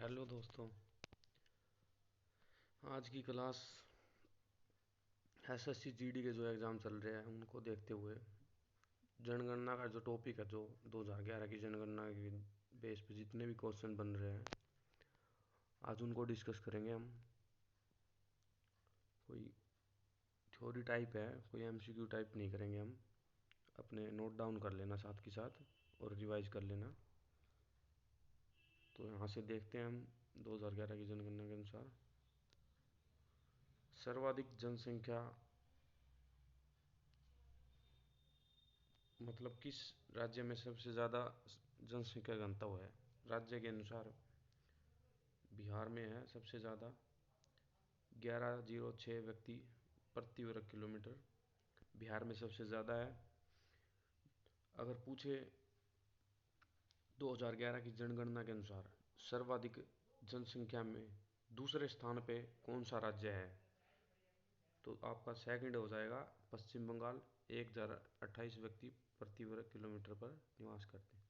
Hello दोस्तों। आज की क्लास एसएससी जीडी के जो एग्ज़ाम चल रहे हैं उनको देखते हुए जनगणना का जो टॉपिक है, जो 2011 की जनगणना के बेस पे जितने भी क्वेश्चन बन रहे हैं आज उनको डिस्कस करेंगे हम। कोई थ्योरी टाइप है, कोई एमसीक्यू टाइप नहीं करेंगे हम। अपने नोट डाउन कर लेना साथ के साथ और रिवाइज कर लेना। तो यहाँ से देखते हैं हम 2011 की जनगणना के अनुसार सर्वाधिक जनसंख्या मतलब किस राज्य में सबसे ज़्यादा जनसंख्या घनत्व है। राज्य के अनुसार बिहार में है सबसे ज़्यादा 1106 व्यक्ति प्रति वर्ग किलोमीटर, बिहार में सबसे ज़्यादा है। अगर पूछे 2011 की जनगणना के अनुसार सर्वाधिक जनसंख्या में दूसरे स्थान पे कौन सा राज्य है, तो आपका सेकंड हो जाएगा पश्चिम बंगाल। 1028 व्यक्ति प्रति वर्ग किलोमीटर पर निवास करते हैं।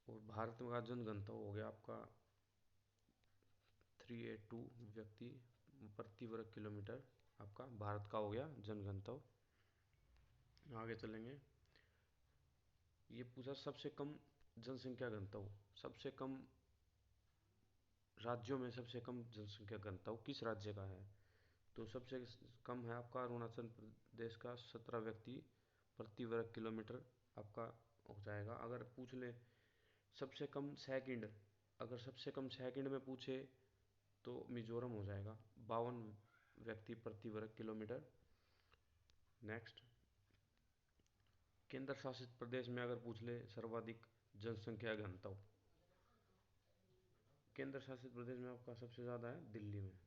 और भारत का जनघनत्व हो गया आपका 382 व्यक्ति प्रति वर्ग किलोमीटर, आपका भारत का हो गया जनघनत्व। आगे चलेंगे। ये पूछा सबसे कम जनसंख्या घनत्व, सबसे कम राज्यों में सबसे कम जनसंख्या घनत्व किस राज्य का है, तो सबसे कम है आपका अरुणाचल प्रदेश का 17 व्यक्ति प्रति वर्ग किलोमीटर आपका हो जाएगा। अगर पूछ ले सबसे कम सेकंड, अगर सबसे कम सेकंड में पूछे तो मिजोरम हो जाएगा 52 व्यक्ति प्रति वर्ग किलोमीटर। नेक्स्ट, केंद्र शासित प्रदेश में अगर पूछ ले सर्वाधिक जनसंख्या घनत्व, केंद्र शासित प्रदेश में आपका सबसे ज़्यादा है दिल्ली में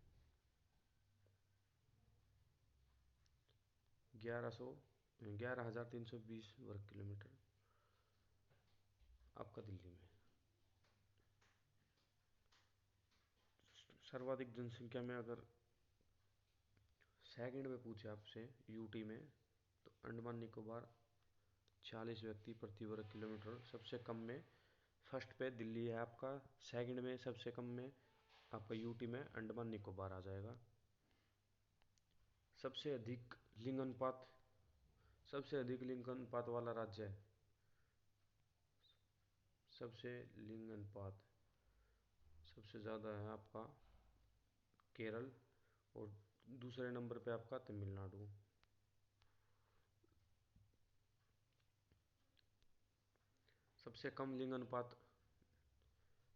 11,320 वर्ग किलोमीटर आपका दिल्ली में। सर्वाधिक जनसंख्या में अगर सेकंड में पूछे आपसे यूटी में, तो अंडमान निकोबार 40 व्यक्ति प्रति वर्ग किलोमीटर सबसे कम में। फर्स्ट पे दिल्ली है आपका, सेकंड में सबसे कम में आपका यूटी में अंडमान निकोबार आ जाएगा। सबसे अधिक लिंग अनुपात, सबसे अधिक लिंग अनुपात वाला राज्य है, सबसे लिंग अनुपात सबसे ज़्यादा है आपका केरल और दूसरे नंबर पे आपका तमिलनाडु। सबसे कम लिंग अनुपात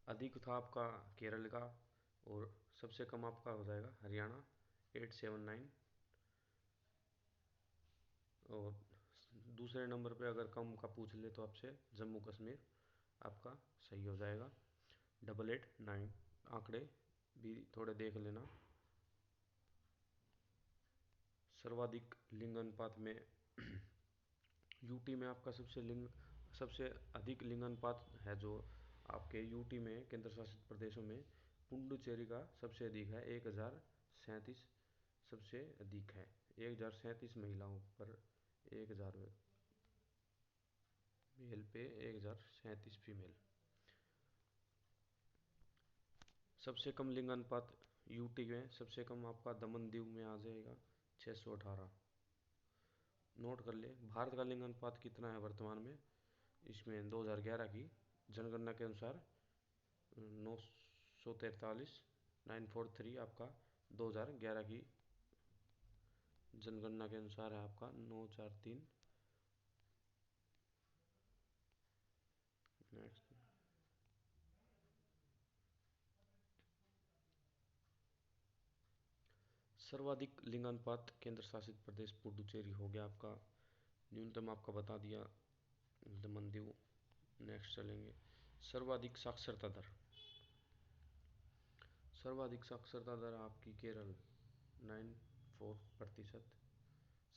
अधिक था आपका केरल का, और सबसे कम आपका हो जाएगा हरियाणा 879। और दूसरे नंबर पे अगर कम का पूछ ले तो आपसे जम्मू कश्मीर आपका सही हो जाएगा 889। आंकड़े भी थोड़े देख लेना। सर्वाधिक लिंग अनुपात में यूटी में आपका सबसे अधिक लिंग अनुपात है जो आपके यूटी में केंद्र शासित प्रदेशों में पुडुचेरी का सबसे अधिक है 1037 सबसे अधिक है। 1037 महिलाओं पर 1000 मेल पे 1037 फीमेल। सबसे कम लिंग अनुपात यूटी में सबसे कम आपका दमन दीव में आ जाएगा 618। नोट कर ले भारत का लिंग अनुपात कितना है वर्तमान में, इसमें 2011 की जनगणना के अनुसार 943 943 आपका 2011 की जनगणना के अनुसार है आपका 943। नेक्स्ट, सर्वाधिक लिंग अनुपात केंद्र शासित प्रदेश पुडुचेरी हो गया आपका। न्यूनतम आपका बता दिया दमन दीव। नेक्स्ट चलेंगे, सर्वाधिक साक्षरता दर, सर्वाधिक साक्षरता दर आपकी केरल 94%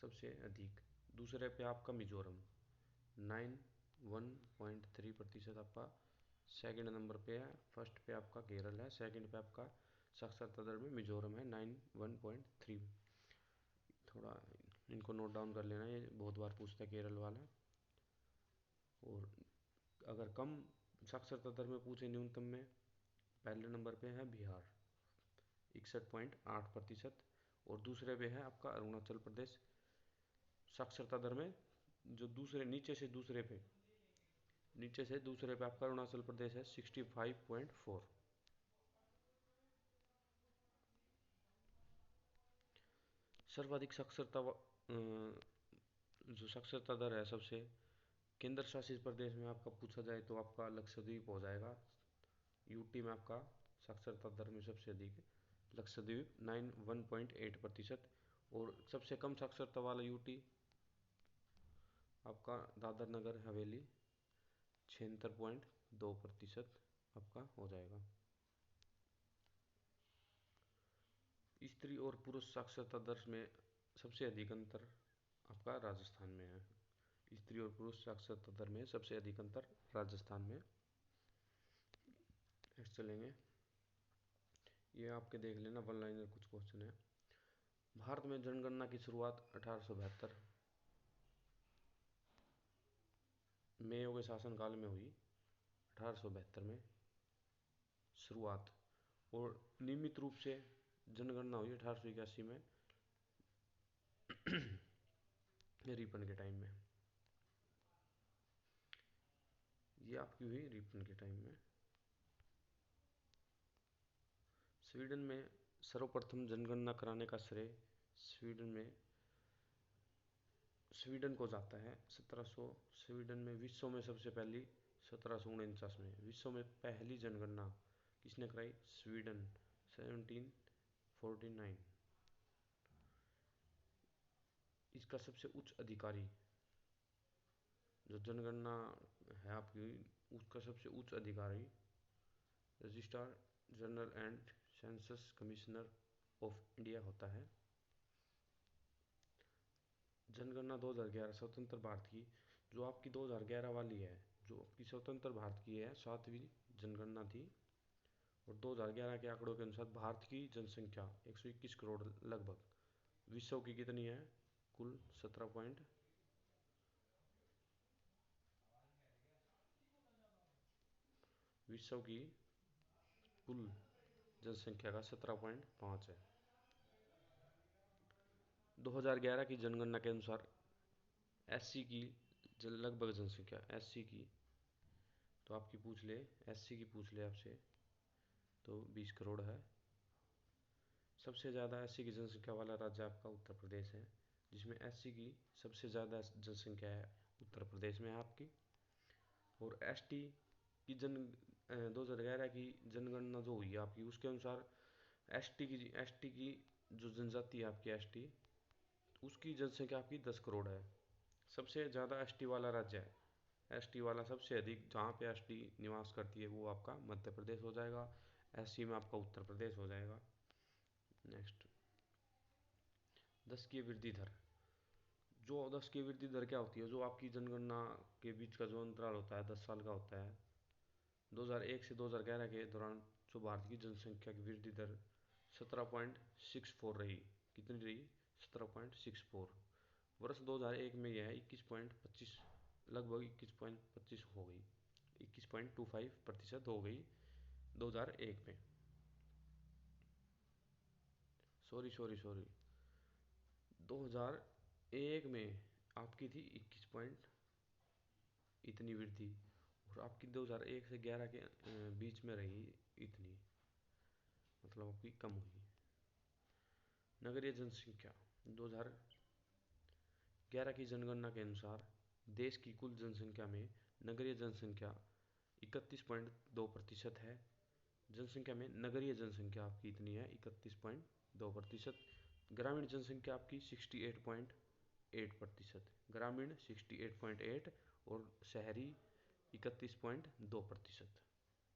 सबसे अधिक। दूसरे पे आपका मिजोरम 91.3% आपका सेकंड नंबर पे है। फर्स्ट पे आपका केरल है, सेकंड पे आपका साक्षरता दर में मिजोरम है 91.3। थोड़ा इनको नोट डाउन कर लेना, ये बहुत बार पूछता है केरल वाला। और अगर कम साक्षरता दर में पूछे न्यूनतम में पहले नंबर पे है बिहार 61.8%, और दूसरे पे है आपका अरुणाचल प्रदेश। साक्षरता दर में जो दूसरे नीचे से दूसरे पे आपका अरुणाचल प्रदेश है 65.4। सर्वाधिक जो साक्षरता दर है सबसे केंद्र शासित प्रदेश में आपका पूछा जाए तो आपका लक्षद्वीप हो जाएगा। यूटी में आपका साक्षरता दर में सबसे अधिक लक्षद्वीप 1.8%, और सबसे कम साक्षरता वाला यूटी आपका दादर नगर हवेली 76.2% आपका हो जाएगा। स्त्री और पुरुष साक्षरता दर में सबसे अधिक अंतर आपका राजस्थान में है। स्त्री और पुरुष साक्षरता दर में सबसे अधिक अंतर राजस्थान में। नेक्स्ट चलेंगे, ये आपके देख लेना वन लाइनर कुछ क्वेश्चन है। भारत में जनगणना की शुरुआत 1872 मेयो के शासनकाल में हुई। 1872 में शुरुआत, और नियमित रूप से जनगणना हुई 1881 में रिपन के टाइम में। ये आपकी हुई रिपन के टाइम में। स्वीडन में सर्वप्रथम जनगणना कराने का श्रेय स्वीडन को जाता है। 1700 स्वीडन में विश्व में सबसे पहली 1749 में विश्व में पहली जनगणना किसने कराई? स्वीडन 1749। इसका सबसे उच्च अधिकारी जो जनगणना है आपकी उसका सबसे उच्च अधिकारी registrar general and census commissioner of India होता है। जनगणना 2011 स्वतंत्र भारत की जो आपकी 2011 वाली है, जो आपकी स्वतंत्र भारत की है 7वीं जनगणना थी, और 2011 के आंकड़ों के अनुसार भारत की जनसंख्या 121 करोड़ लगभग। विश्व की कितनी है? कुल 17 विश्व की कुल जनसंख्या का 17.5 है। 2011 की जनगणना के अनुसार एससी की लगभग जनसंख्या एससी की तो आपकी पूछ ले एससी की पूछ ले आपसे तो 20 करोड़ है। सबसे ज़्यादा एससी की जनसंख्या वाला राज्य आपका उत्तर प्रदेश है, जिसमें एससी की सबसे ज़्यादा जनसंख्या है उत्तर प्रदेश में है आपकी। और एसटी की 2011 की जनगणना जो हुई है आपकी उसके अनुसार एसटी की जो जनजाति है आपकी एसटी उसकी जनसंख्या आपकी 10 करोड़ है। सबसे ज़्यादा एसटी वाला राज्य है, एसटी वाला सबसे अधिक जहाँ पे एसटी निवास करती है वो आपका मध्य प्रदेश हो जाएगा। एससी में आपका उत्तर प्रदेश हो जाएगा। नेक्स्ट, 10 की वृद्धि दर। जो 10 की वृद्धि दर क्या होती है? जो आपकी जनगणना के बीच का जो अंतराल होता है 10 साल का होता है। 2001 से 2011 के दौरान जो भारत की जनसंख्या की वृद्धि दर 17.64 रही। कितनी रही? 17.64। वर्ष 2001 में यह 21.25 लगभग 21.25 हो गई, 21.25% हो गई 2001 में। सॉरी 2001 में आपकी थी 21 पॉइंट इतनी वृद्धि, और आपकी 2001 से 11 के बीच में रही इतनी, मतलब आपकी कम हुई। नगरीय जनसंख्या 2011 की जनगणना के अनुसार देश की कुल जनसंख्या में नगरीय जनसंख्या 31.2% है। जनसंख्या में नगरीय जनसंख्या आपकी इतनी है 31.2%। ग्रामीण जनसंख्या आपकी 68.8%, ग्रामीण 68.8 और शहरी 31.2%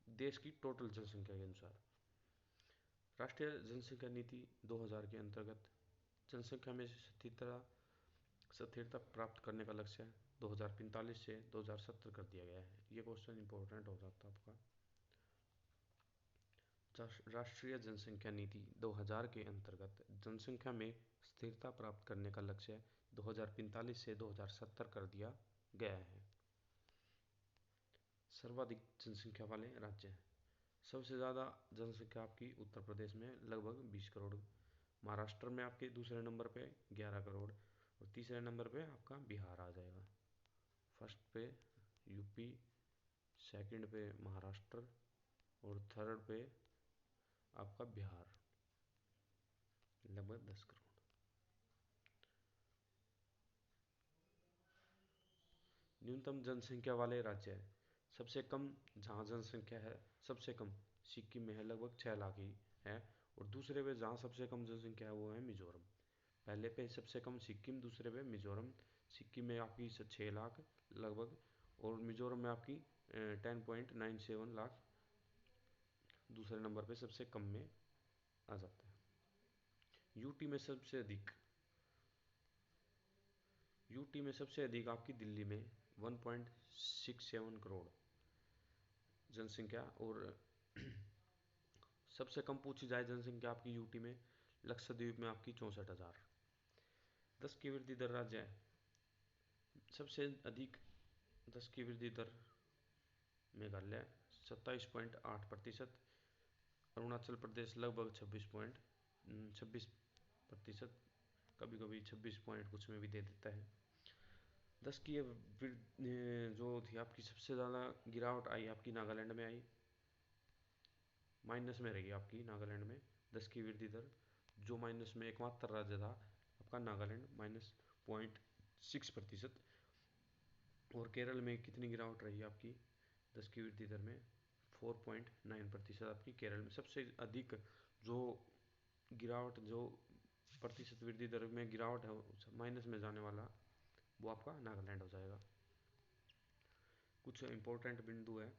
देश की टोटल जनसंख्या के अनुसार। राष्ट्रीय जनसंख्या नीति 2000 के अंतर्गत जनसंख्या में स्थिरता प्राप्त करने का लक्ष्य 2045 से 2070 कर दिया गया है। ये क्वेश्चन इंपॉर्टेंट हो जाता है आपका। राष्ट्रीय जनसंख्या नीति 2000 के अंतर्गत जनसंख्या में स्थिरता प्राप्त करने का लक्ष्य 2045 से 2070 कर दिया गया है। सर्वाधिक जनसंख्या वाले राज्य हैं। सबसे ज़्यादा जनसंख्या आपकी उत्तर प्रदेश में लगभग 20 करोड़। महाराष्ट्र में आपके दूसरे नंबर पे 11 करोड़ और तीसरे नंबर पे आपका बिहार आ जाएगा। फर्स्ट पे यूपी, सेकंड पे महाराष्ट्र और थर्ड पे आपका बिहार, लगभग 10 करोड़। न्यूनतम जनसंख्या वाले राज्य है। सबसे कम जहाँ जनसंख्या है, सबसे कम सिक्किम में है, लगभग 6 लाख ही है। और दूसरे पे जहाँ सबसे कम जनसंख्या है वो है मिजोरम। पहले पे सबसे कम सिक्किम, दूसरे पे मिजोरम। सिक्किम में आपकी 6 लाख लगभग और मिजोरम में आपकी 10.97 लाख दूसरे नंबर पे सबसे कम में आ जाता है। यूटी में सबसे अधिक आपकी दिल्ली में 1.67 करोड़ जनसंख्या। और सबसे कम पूछी जाए जनसंख्या आपकी यूटी में, लक्षद्वीप में आपकी 64,000। 10 की वृद्धि दर राज्य है। सबसे अधिक 10 की वृद्धि दर मेघालय 27.8%, अरुणाचल प्रदेश लगभग 26%, कभी कभी 26 पॉइंट कुछ में भी दे देता है। 10 की जो थी आपकी सबसे ज़्यादा गिरावट आई आपकी नागालैंड में आई, माइनस में रही आपकी नागालैंड में 10 की वृद्धि दर। जो माइनस में एकमात्र राज्य था आपका नागालैंड, -0.6%। और केरल में कितनी गिरावट रही आपकी 10 की वृद्धि दर में, 4.9% आपकी केरल में। सबसे अधिक जो गिरावट, जो प्रतिशत वृद्धि दर में गिरावट है माइनस में जाने वाला, वो आपका नागालैंड हो जाएगा। कुछ इंपॉर्टेंट बिंदु है।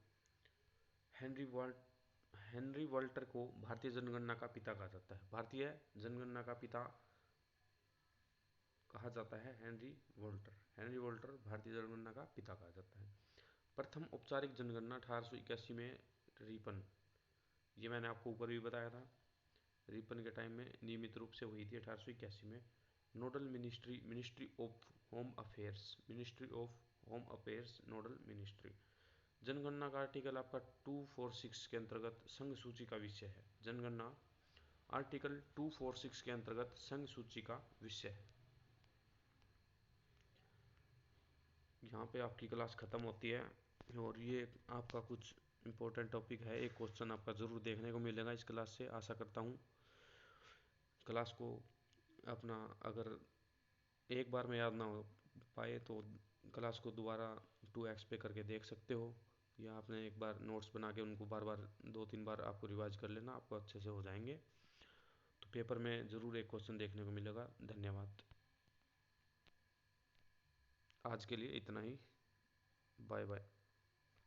हेनरी वॉल्टर को भारतीय जनगणना का पिता कहा जाता है। भारतीय जनगणना का पिता कहा जाता है हेनरी वॉल्टर भारतीय जनगणना का पिता कहा जाता है। प्रथम औपचारिक जनगणना 1881 में रिपन, ये मैंने आपको ऊपर भी बताया था, रिपन के टाइम में नियमित रूप से हुई थी 1881 में। Nodal ministry of home affairs nodal ministry. जनगणना का आर्टिकल आपका 246 के अंतर्गत संघ सूची का विषय है। जनगणना आर्टिकल 246 के अंतर्गत संघ सूची का विषय है। यहाँ पे आपकी क्लास ख़त्म होती है और ये आपका कुछ इम्पोर्टेंट टॉपिक है। एक क्वेश्चन आपका ज़रूर देखने को मिलेगा इस क्लास से। आशा करता हूँ क्लास को अपना, अगर एक बार में याद ना हो पाए तो क्लास को दोबारा 2x पे करके देख सकते हो, या आपने एक बार नोट्स बना के उनको बार बार 2-3 बार आपको रिवाइज कर लेना, आपको अच्छे से हो जाएंगे। तो पेपर में ज़रूर एक क्वेश्चन देखने को मिलेगा। धन्यवाद। आज के लिए इतना ही। Bye bye.